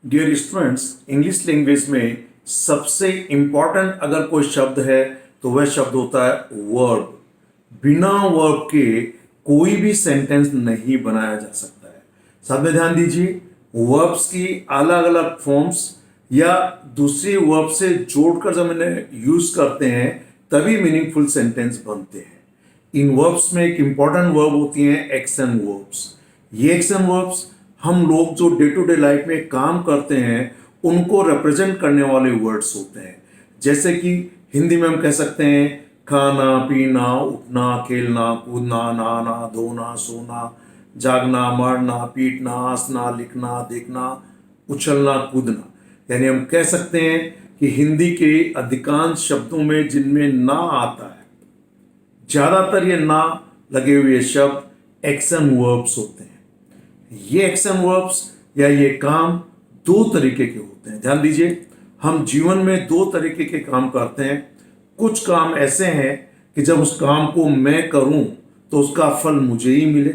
Dear students, English language में सबसे important अगर कोई शब्द है तो वह शब्द होता है वर्ब। बिना वर्ब के कोई भी सेंटेंस नहीं बनाया जा सकता है। साथ में ध्यान दीजिए, वर्ब्स की अलग अलग फॉर्म्स या दूसरी वर्ब से जोड़कर जब इन्हें यूज करते हैं तभी मीनिंगफुल सेंटेंस बनते हैं। इन वर्ब्स में एक इंपॉर्टेंट वर्ब होती हैं एक्शन वर्ब्स। ये एक्शन वर्ब्स हम लोग जो डे टू डे लाइफ में काम करते हैं उनको रिप्रेजेंट करने वाले वर्ड्स होते हैं। जैसे कि हिंदी में हम कह सकते हैं खाना, पीना, उठना, खेलना, कूदना, नहाना, धोना, सोना, जागना, मरना, पीटना, हंसना, लिखना, देखना, उछलना, कूदना। यानी हम कह सकते हैं कि हिंदी के अधिकांश शब्दों में जिनमें ना आता है, ज्यादातर ये ना लगे हुए शब्द एक्शन वर्ब्स होते हैं। ये एक्शन वर्ब्स या ये काम दो तरीके के होते हैं। ध्यान दीजिए, हम जीवन में दो तरीके के काम करते हैं। कुछ काम ऐसे हैं कि जब उस काम को मैं करूं तो उसका फल मुझे ही मिले,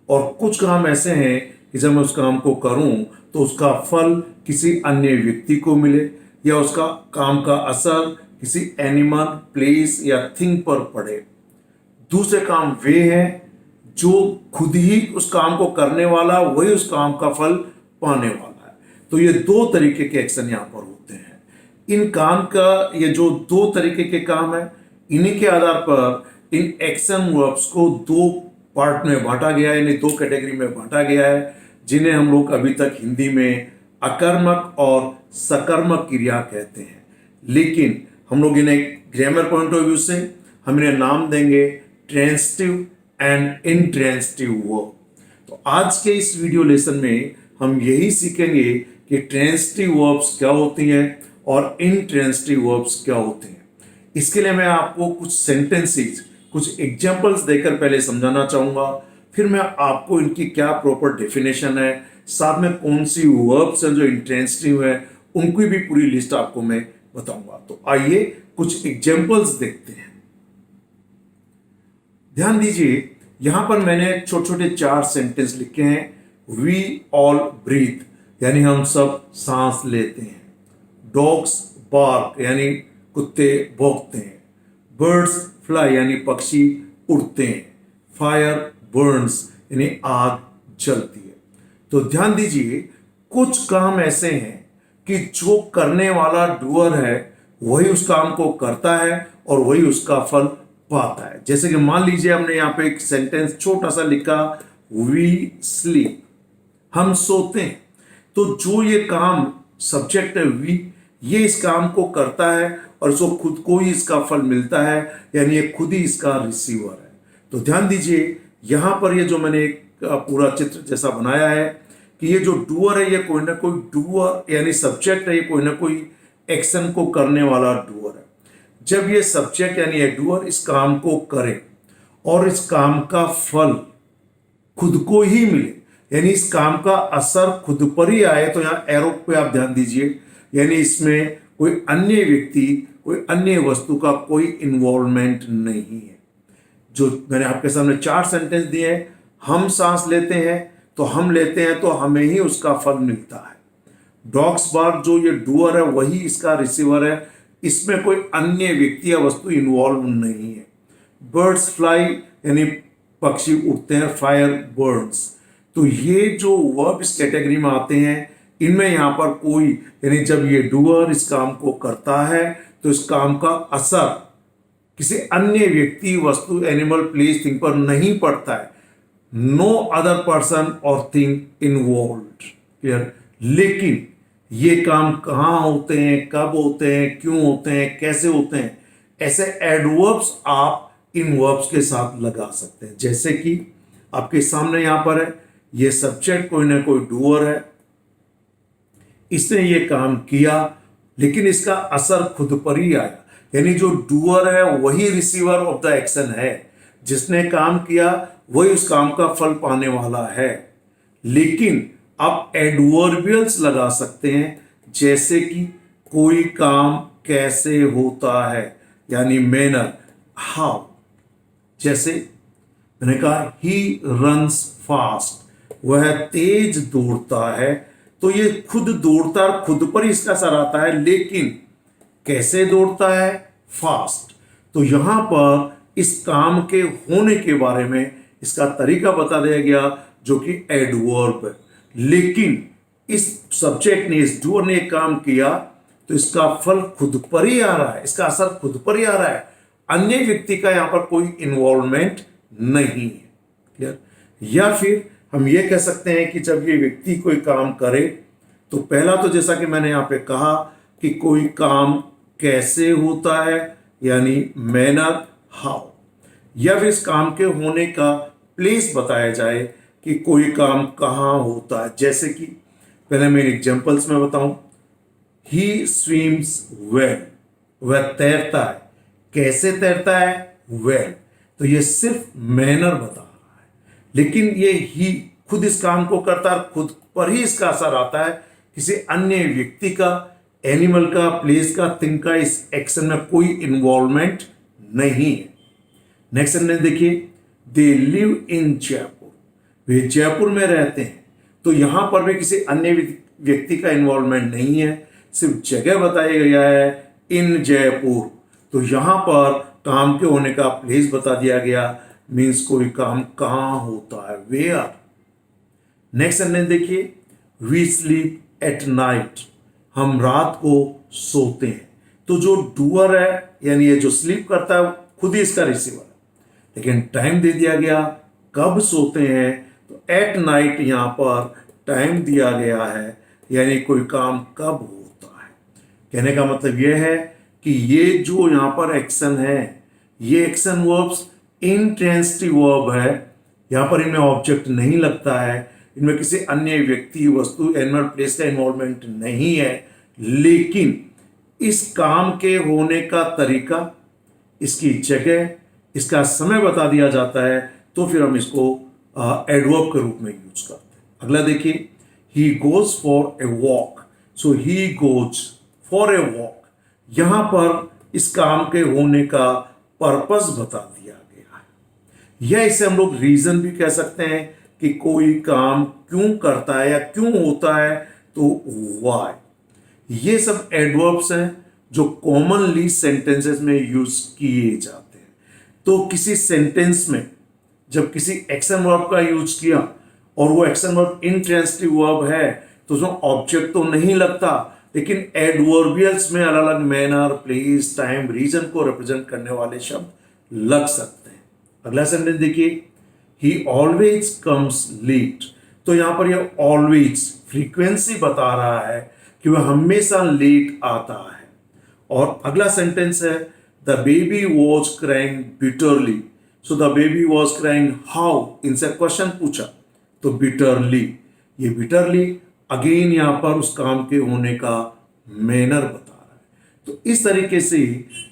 और कुछ काम ऐसे हैं कि जब मैं उस काम को करूं तो उसका फल किसी अन्य व्यक्ति को मिले या उसका काम का असर किसी एनिमल, प्लेस या थिंग पर पड़े। दूसरे काम वे हैं जो खुद ही उस काम को करने वाला वही उस काम का फल पाने वाला है। तो ये दो तरीके के एक्शन यहां पर होते हैं। इन काम का ये जो दो तरीके के काम है, इन्हीं के आधार पर इन एक्शन वर्ब्स को दो पार्ट में बांटा गया है, यानी दो कैटेगरी में बांटा गया है, जिन्हें हम लोग अभी तक हिंदी में अकर्मक और सकर्मक क्रिया कहते हैं। लेकिन हम लोग इन्हें ग्रामर पॉइंट ऑफ व्यू से हम इन्हें नाम देंगे ट्रांजिटिव एंड इंट्रांजिटिव वर्ब। तो आज के इस वीडियो लेसन में हम यही सीखेंगे कि ट्रांजिटिव वर्ब्स क्या होती हैं और इंट्रांजिटिव वर्ब्स क्या होते हैं। इसके लिए मैं आपको कुछ सेंटेंसेस, कुछ एग्जांपल्स देकर पहले समझाना चाहूंगा, फिर मैं आपको इनकी क्या प्रॉपर डेफिनेशन है, साथ में कौन सी वर्ब्स हैं जो इंट्रांजिटिव है, उनकी भी पूरी लिस्ट आपको मैं बताऊंगा। तो आइए कुछ एग्जांपल्स देखते हैं। ध्यान दीजिए, यहां पर मैंने छोटे छोटे 4 सेंटेंस लिखे हैं। वी ऑल ब्रीथ, यानी हम सब सांस लेते हैं। डॉग्स बार्क, यानी कुत्ते भौंकते हैं। बर्ड्स फ्लाई, यानी पक्षी उड़ते हैं। फायर बर्न्स, यानी आग जलती है। तो ध्यान दीजिए, कुछ काम ऐसे हैं कि जो करने वाला डूअर है वही उस काम को करता है और वही उसका फल पाता है। जैसे कि मान लीजिए हमने यहाँ पे एक सेंटेंस छोटा सा लिखा, वी स्लीप, हम सोते हैं। तो जो ये काम सब्जेक्ट है वी, ये इस काम को करता है और इसको खुद को ही इसका फल मिलता है, यानी ये खुद ही इसका रिसीवर है। तो ध्यान दीजिए, यहां पर ये जो मैंने एक पूरा चित्र जैसा बनाया है कि ये जो डूअर है ये कोई ना कोई डूअर यानी सब्जेक्ट है, ये कोई ना कोई एक्शन को करने वाला डूअर है। जब ये सब्जेक्ट यानी ये डूअर इस काम को करे और इस काम का फल खुद को ही मिले, यानी इस काम का असर खुद पर ही आए, तो यहां एरो पे आप ध्यान दीजिए, यानी इसमें कोई अन्य व्यक्ति, कोई अन्य वस्तु का कोई इन्वॉल्वमेंट नहीं है। जो मैंने आपके सामने 4 सेंटेंस दिए हैं, हम सांस लेते हैं तो हम लेते हैं तो हमें ही उसका फल मिलता है। डॉग्स बार्क, जो ये डूअर है वही इसका रिसीवर है, इसमें कोई अन्य व्यक्ति या वस्तु इन्वॉल्व नहीं है। बर्ड्स फ्लाई, यानी पक्षी उड़ते हैं। फायर बर्न्स, तो ये जो वर्ब इस कैटेगरी में आते हैं, इनमें यहां पर कोई, यानी जब ये डूअर इस काम को करता है तो इस काम का असर किसी अन्य व्यक्ति, वस्तु, एनिमल, प्लेस, थिंग पर नहीं पड़ता है। नो अदर पर्सन और थिंग इन्वॉल्व्ड। क्लियर? लेकिन ये काम कहां होते हैं, कब होते हैं, क्यों होते हैं, कैसे होते हैं, ऐसे एडवर्ब्स आप इन वर्ब्स के साथ लगा सकते हैं। जैसे कि आपके सामने यहां पर है, ये सब्जेक्ट कोई ना कोई डूअर है, इसने ये काम किया लेकिन इसका असर खुद पर ही आया, यानी जो डूअर है वही रिसीवर ऑफ द एक्शन है। जिसने काम किया वही उस काम का फल पाने वाला है। लेकिन आप एडवर्बियल्स लगा सकते हैं, जैसे कि कोई काम कैसे होता है, यानी मैनर, हाउ। जैसे मैंने कहा ही रन्स फास्ट, वह तेज दौड़ता है, तो ये खुद दौड़ता है, खुद पर ही इसका असर आता है, लेकिन कैसे दौड़ता है? फास्ट। तो यहां पर इस काम के होने के बारे में इसका तरीका बता दिया गया, जो कि एडवर्ब है। लेकिन इस सब्जेक्ट ने, इस डूअर ने काम किया, तो इसका फल खुद पर ही आ रहा है, इसका असर खुद पर ही आ रहा है, अन्य व्यक्ति का यहां पर कोई इन्वॉल्वमेंट नहीं है। क्लियर? या फिर हम ये कह सकते हैं कि जब ये व्यक्ति कोई काम करे, तो पहला तो जैसा कि मैंने यहां पे कहा कि कोई काम कैसे होता है, यानी मैनर, हाउ, या फिर इस काम के होने का प्लेस बताया जाए कि कोई काम कहाँ होता है। जैसे कि पहले मैं एग्जांपल्स में बताऊं, ही स्विम्स वेल, वह तैरता है। कैसे तैरता है? वेल। तो ये सिर्फ मैनर बता रहा है, लेकिन ये ही खुद इस काम को करता है, खुद पर ही इसका असर आता है, किसी अन्य व्यक्ति का, एनिमल का, प्लेस का, थिंग का इस एक्शन में कोई इन्वॉल्वमेंट नहीं है। नेक्स्ट सेंटेंस देखिए, दे लिव इन जयपुर, वे जयपुर में रहते हैं। तो यहां पर भी किसी अन्य व्यक्ति का इन्वॉल्वमेंट नहीं है, सिर्फ जगह बताया गया है, इन जयपुर। तो यहां पर काम के होने का प्लेस बता दिया गया, मीन्स कोई काम कहां होता है, वेयर। नेक्स्ट सेंटेंस देखिए, वी स्लीप एट नाइट, हम रात को सोते हैं। तो जो डूअर है, यानी ये जो स्लीप करता है, खुद ही इसका रिसीवर है, लेकिन टाइम दे दिया गया कब सोते हैं, तो एट नाइट यहां पर टाइम दिया गया है, यानी कोई काम कब होता है। कहने का मतलब यह है कि ये जो यहां पर एक्शन है, ये एक्शन वर्ब्स इंट्रांजिटिव वर्ब है। यहां पर इनमें ऑब्जेक्ट नहीं लगता है, इनमें किसी अन्य व्यक्ति, वस्तु, एनिमल, प्लेस का इन्वॉल्वमेंट नहीं है, लेकिन इस काम के होने का तरीका, इसकी जगह, इसका समय बता दिया जाता है, तो फिर हम इसको एडवर्ब के रूप में यूज करते हैं। अगला देखिए, he goes for a walk, so he goes for a walk. यहां पर इस काम के होने का पर्पस बता दिया गया है, या इसे हम लोग रीजन भी कह सकते हैं कि कोई काम क्यों करता है या क्यों होता है, तो व्हाई। ये सब एडवर्ब्स हैं जो कॉमनली सेंटेंसेस में यूज किए जाते हैं। तो किसी सेंटेंस में जब किसी एक्शन वर्ब का यूज किया और वो एक्शन वर्ब इंट्रांजिटिव वर्ब है, तो उसमें ऑब्जेक्ट तो नहीं लगता, लेकिन एडवर्बियल्स में अलग अलग मैनर, प्लेस, टाइम, रीजन को रिप्रेजेंट करने वाले शब्द लग सकते हैं। अगला सेंटेंस देखिए, ही ऑलवेज कम्स लेट। तो यहां पर ये ऑलवेज फ्रीक्वेंसी बता रहा है कि वह हमेशा लेट आता है। और अगला सेंटेंस है, the baby was crying bitterly. So the baby was crying how, इनसे क्वेश्चन पूछा, तो बिटरली। ये बिटरली अगेन यहां पर उस काम के होने का मैनर बता रहा है। तो इस तरीके से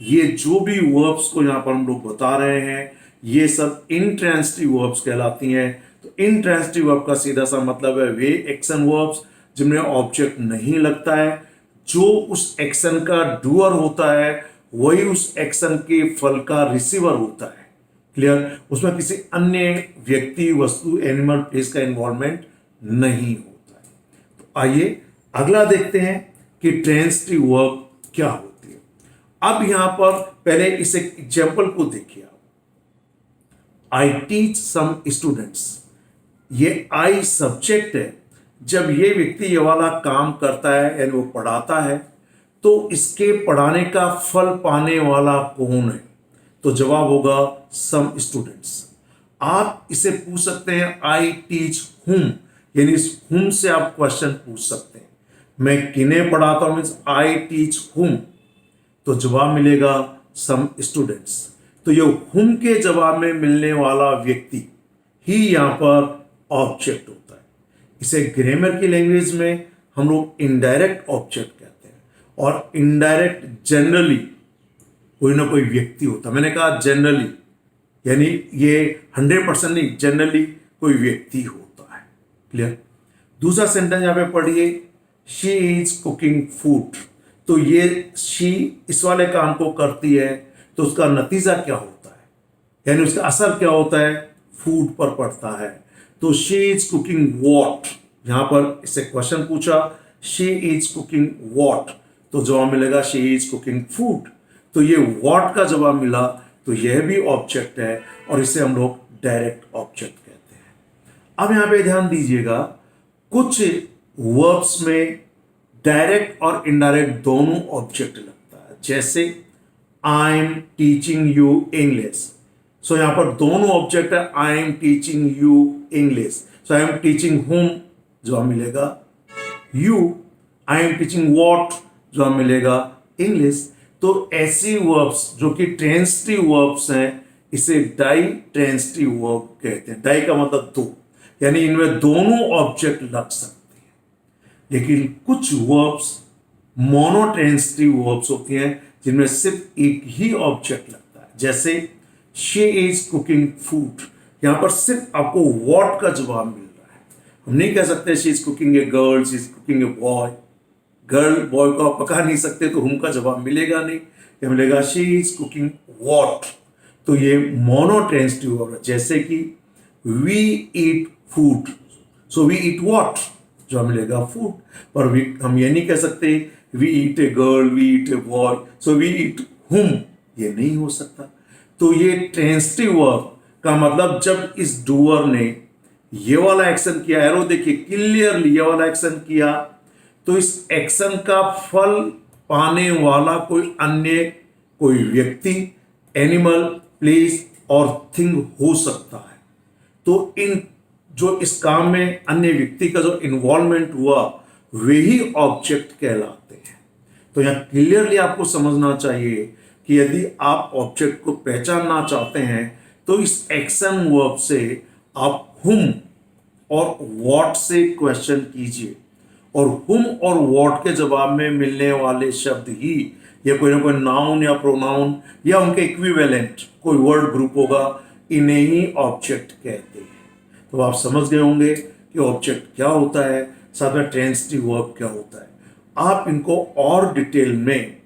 ये जो भी वर्ब्स को यहां पर हम लोग बता रहे हैं, ये सब इंट्रांजिटिव वर्ब्स कहलाती हैं। तो इंट्रांजिटिव वर्ब का सीधा सा मतलब है वे एक्शन वर्ब्स जिनमें ऑब्जेक्ट नहीं लगता है, जो उस एक्शन का डूअर होता है वही उस एक्शन के फल का रिसीवर होता है। क्लियर? उसमें किसी अन्य व्यक्ति, वस्तु, एनिमल, प्लेस का इन्वॉल्वमेंट नहीं होता है। तो आइए अगला देखते हैं कि ट्रांजिटिव वर्ब क्या होती है। अब यहां पर पहले इस एग्जाम्पल को देखिए। आई टीच सम स्टूडेंट्स, ये आई सब्जेक्ट है। जब ये व्यक्ति ये वाला काम करता है यानी वो पढ़ाता है, तो इसके पढ़ाने का फल पाने वाला कौन है? तो जवाब होगा सम स्टूडेंट्स। आप इसे पूछ सकते हैं आई टीच हुम, यानी इस हुम से आप क्वेश्चन पूछ सकते हैं। मैं किन्हें पढ़ाता हूं, मीन्स आई टीच हुम, तो जवाब मिलेगा सम स्टूडेंट्स। तो ये हुम के जवाब में मिलने वाला व्यक्ति ही यहां पर ऑब्जेक्ट होता है। इसे ग्रामर की लैंग्वेज में हम लोग इनडायरेक्ट ऑब्जेक्ट कहते हैं। और इनडायरेक्ट जनरली कोई ना कोई व्यक्ति होता है। मैंने कहा जनरली, यानी ये 100% नहीं, जनरली कोई व्यक्ति होता है। क्लियर? दूसरा सेंटेंस यहां पे पढ़िए, शी इज कुकिंग फूड। तो ये शी इस वाले काम को करती है, तो उसका नतीजा क्या होता है, यानी उसका असर क्या होता है, फूड पर पड़ता है। तो शी इज कुकिंग व्हाट, यहां पर इससे क्वेश्चन पूछा, शी इज कुकिंग वॉट, तो जवाब मिलेगा शी इज कुकिंग फूड। तो ये वॉट का जवाब मिला, तो यह भी ऑब्जेक्ट है और इसे हम लोग डायरेक्ट ऑब्जेक्ट कहते हैं। अब यहां पे ध्यान दीजिएगा, कुछ वर्ब्स में डायरेक्ट और इनडायरेक्ट दोनों ऑब्जेक्ट लगता है, जैसे I am teaching you English. So यहां पर दोनों ऑब्जेक्ट है, I am teaching you English. So I am teaching whom, जवाब मिलेगा you. I am teaching what, जवाब मिलेगा इंग्लिश। तो ऐसी वर्ब्स जो कि ट्रांजिटिव वर्ब्स हैं, इसे डाई ट्रांजिटिव वर्ब कहते हैं। डाई का मतलब दो, यानी इनमें दोनों ऑब्जेक्ट लग सकते हैं। लेकिन कुछ वर्ब्स मोनोट्रांजिटिव वर्ब्स होती हैं, जिनमें सिर्फ एक ही ऑब्जेक्ट लगता है, जैसे शी इज कुकिंग फूड। यहां पर सिर्फ आपको व्हाट का जवाब मिल रहा है। हम नहीं कह सकते she is cooking a girl, she is cooking a boy. Girl boy को आप पका नहीं सकते, तो हुम का जवाब मिलेगा नहीं, ये मिलेगा शी इज कुकिंग व्हाट। तो ये मोनोट्रांजिटिव वर्ब है, जैसे कि we eat food, so we eat what, जो मिलेगा फूड। पर हम ये नहीं कह सकते we eat a girl, we eat a boy, so we eat whom, ये नहीं हो सकता। तो ये ट्रांजिटिव वर्ब का मतलब जब इस डूअर ने ये वाला एक्शन किया, एरो देखिए क्लियरली ये वाला एक्शन किया, तो इस एक्शन का फल पाने वाला कोई व्यक्ति, एनिमल, प्लेस और थिंग हो सकता है। तो इन जो इस काम में अन्य व्यक्ति का जो इन्वॉल्वमेंट हुआ, वे ही ऑब्जेक्ट कहलाते हैं। तो यहां क्लियरली आपको समझना चाहिए कि यदि आप ऑब्जेक्ट को पहचानना चाहते हैं, तो इस एक्शन वर्ब से आप हुम और व्हाट से क्वेश्चन कीजिए, और हुम और व्हाट के जवाब में मिलने वाले शब्द ही, या कोई ना कोई नाउन या प्रोनाउन या उनके इक्विवेलेंट कोई वर्ड ग्रुप होगा, इन्हें ही ऑब्जेक्ट कहते हैं। तो आप समझ गए होंगे कि ऑब्जेक्ट क्या होता है, साथ में ट्रांजिटिव वर्ब क्या होता है। आप इनको और डिटेल में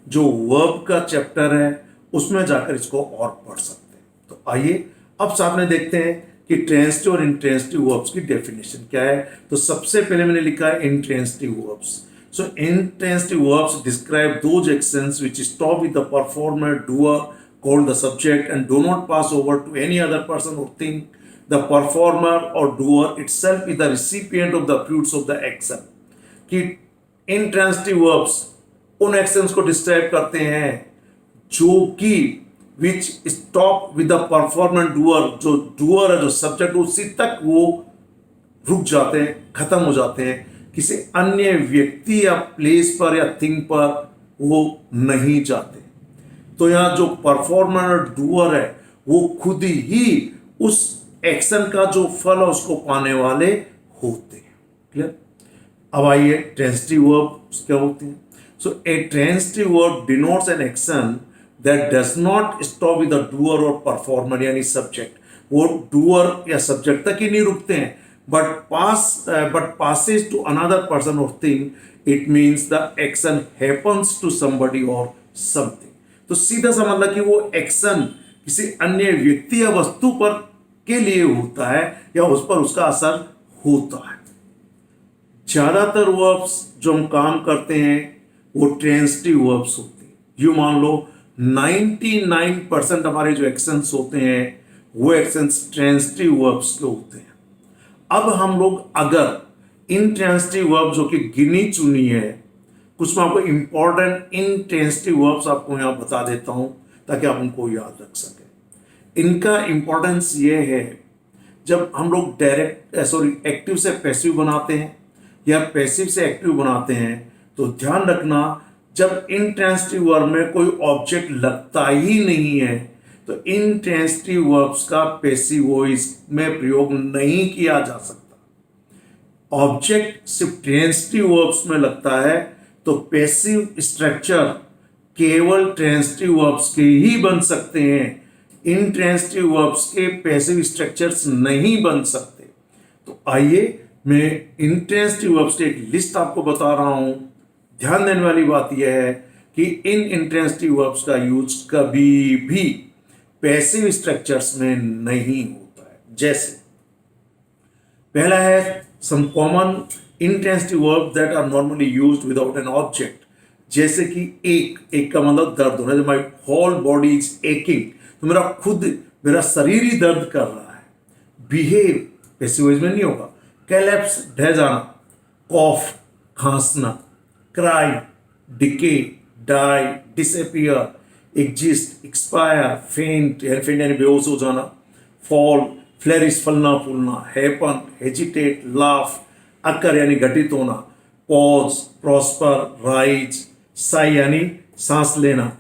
जो वर्ब का चैप्टर है उसमें जाकर इसको और पढ़ सकते हैं। तो आइए अब साथ में देखते हैं कि ट्रांजिटिव और इंट्रांजिटिव वर्ब्स की डेफिनेशन क्या है। तो सबसे पहले मैंने लिखा है intransitive verbs. So intransitive verbs describe those actions which stop with the performer doer called the subject and do not pass over to any other person or thing. The performer or doer itself is the recipient of the fruits of the action. कि intransitive verbs उन actions को describe करते हैं जो कि which stop with the performer doer, जो doer है, जो subject, उसी तक वो रुक जाते हैं, खत्म हो जाते हैं, किसी अन्य व्यक्ति या प्लेस पर या थिंग पर वो नहीं जाते। तो यहां जो परफॉर्मर और डूअर है, वो खुद ही उस एक्शन का जो फल है उसको पाने वाले होते हैं। क्लियर? अब आइए ट्रांजिटिव वर्ब्स क्या होते हैं। So a transitive verb denotes an action that does not stop with the doer और परफॉर्मर, यानी सब्जेक्ट। वो डूअर या सब्जेक्ट तक ही नहीं रुकते हैं, but passes to another person or thing. It means the action happens to somebody or something. तो सीधा सा मतलब कि वो एक्शन किसी अन्य व्यक्ति या वस्तु पर के लिए होता है या उस पर उसका असर होता है। ज्यादातर वर्ब्स जो हम काम करते हैं वो ट्रांजिटिव वर्ब्स होते हैं। यूं मान लो 99% हमारे जो एक्शंस होते हैं वो एक्शंस ट्रांजिटिव वर्ब्स के होते हैं। अब हम लोग अगर इंट्रांजिटिव वर्ब जो कि गिनी चुनी है, कुछ मैं आपको इंपॉर्टेंट इंट्रांजिटिव वर्ब्स आपको यहां बता देता हूं ताकि आप उनको याद रख सकें। इनका इंपॉर्टेंस ये है, जब हम लोग एक्टिव से पैसिव बनाते हैं या पैसिव से एक्टिव बनाते हैं, तो ध्यान रखना जब इंट्रांजिटिव वर्ब में कोई ऑब्जेक्ट लगता ही नहीं है, तो इंट्रांजिटिव वर्ब्स का पैसिव वॉइस में प्रयोग नहीं किया जा सकता। ऑब्जेक्ट सिर्फ ट्रांजिटिव वर्ब्स में लगता है, तो पैसिव स्ट्रक्चर केवल ट्रांजिटिव वर्ब्स के ही बन सकते हैं। इंट्रांजिटिव वर्ब्स के पैसिव स्ट्रक्चर्स नहीं बन सकते। तो आइए मैं इंट्रांजिटिव वर्ब्स की एक लिस्ट आपको बता रहा हूं। ध्यान देने वाली बात यह है कि इन इंट्रांजिटिव वर्ब्स का यूज कभी भी पैसिव स्ट्रक्चर्स में नहीं होता है। जैसे पहला है some common intransitive verb that are normally used without an object, जैसे कि एक का मतलब दर्द होना, my whole body is aching, तो मेरा शरीर ही दर्द कर रहा है। बिहेव पैसिव वॉइस में नहीं होगा। कैलेप्स ढह जाना, कॉफ खांसना, cry decay, die disappear, exist expire, faint यानी बेहोश हो जाना, फॉल फ्लेरिश फलना फूलना, हैपन हेजिटेट, लाफ अकर यानी घटित होना, पॉज प्रॉस्पर, राइज, साई यानी सांस लेना,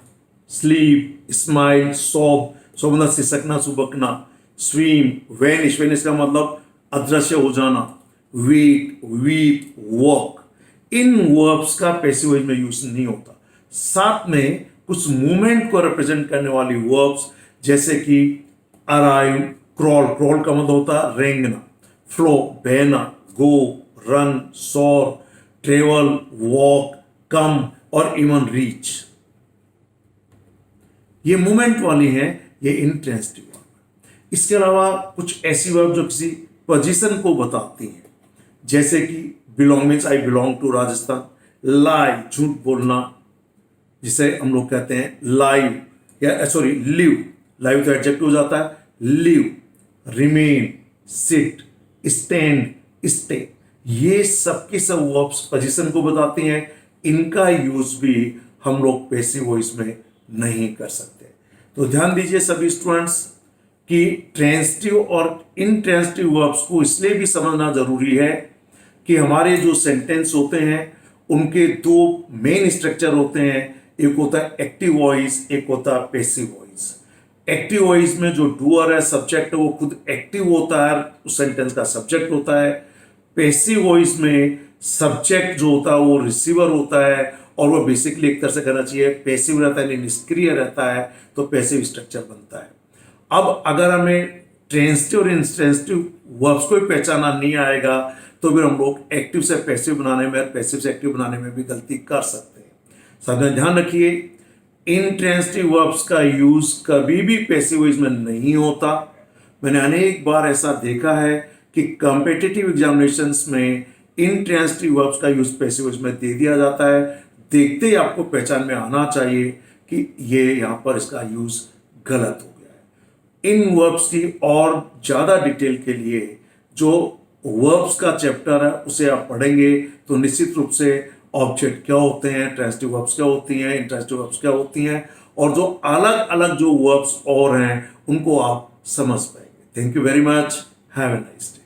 स्लीप स्माइल, सॉब सोबना सिसकना सुबकना, स्वीम वेनिश का मतलब अदृश्य हो जाना, वीट वीप वॉक। इन वर्ब्स का पैसिव वॉइस में यूज नहीं होता। साथ में कुछ मूवमेंट को रिप्रेजेंट करने वाली वर्ब्स जैसे कि अराइव, क्रॉल का मतलब होता है रेंगना, फ्लो बहना, गो रन, सोर, ट्रेवल, वॉक, कम और इवन रीच, ये मूवमेंट वाली हैं, ये इंट्रांजिटिव वर्ब। इसके अलावा कुछ ऐसी वर्ब जो किसी पोजीशन को बताती हैं, जैसे कि belong means I belong to Rajasthan, lie झूठ बोलना, जिसे हम लोग कहते हैं लाइव या सॉरी लिव, लाइव तो एडजेक्टिव हो जाता है, live, remain, sit, stand, stay, ये सब की सब वर्ब्स पोजीशन को बताती हैं। इनका यूज भी हम लोग पैसिव वॉइस में नहीं कर सकते। तो ध्यान दीजिए सभी स्टूडेंट्स कि ट्रांजिटिव और इंट्रांजिटिव वर्ब्स को इसलिए भी समझना जरूरी है कि हमारे जो सेंटेंस होते हैं उनके दो मेन स्ट्रक्चर होते हैं, एक होता है एक्टिव वॉइस, एक होता है पैसिव वॉइस। एक्टिव वॉइस में जो डूअर है, सब्जेक्ट है, वो खुद एक्टिव होता है, उस सेंटेंस का सब्जेक्ट होता है। पैसिव वॉइस में सब्जेक्ट जो होता है वो रिसीवर होता है और वो बेसिकली एक तरह से कहना चाहिए पैसिव रहता है, निष्क्रिय रहता है, तो पैसिव स्ट्रक्चर बनता है। अब अगर हमें ट्रांजिटिव और इंट्रांजिटिव वर्ब्स को भी पहचाना नहीं आएगा तो फिर हम लोग एक्टिव से पैसिव बनाने में, पैसिव से एक्टिव बनाने में भी गलती कर सकते हैं। सब में ध्यान रखिए, इंट्रांजिटिव वर्ब्स का यूज कभी भी पैसिव वॉइस में नहीं होता। मैंने अनेक बार ऐसा देखा है कि कॉम्पिटिटिव एग्जामिनेशंस में इंट्रांजिटिव वर्ब्स का यूज पैसिव वॉइस में दे दिया जाता है। देखते ही आपको पहचान में आना चाहिए कि ये यहाँ पर इसका यूज गलत हो गया है। इन वर्ब्स की और ज्यादा डिटेल के लिए जो वर्ब्स का चैप्टर है उसे आप पढ़ेंगे तो निश्चित रूप से ऑब्जेक्ट क्या होते हैं, ट्रांजिटिव वर्ब्स क्या होती हैं, इंट्रांजिटिव वर्ब्स क्या होती हैं और जो अलग अलग जो वर्ब्स और हैं उनको आप समझ पाएंगे। Thank you very much, have a nice day.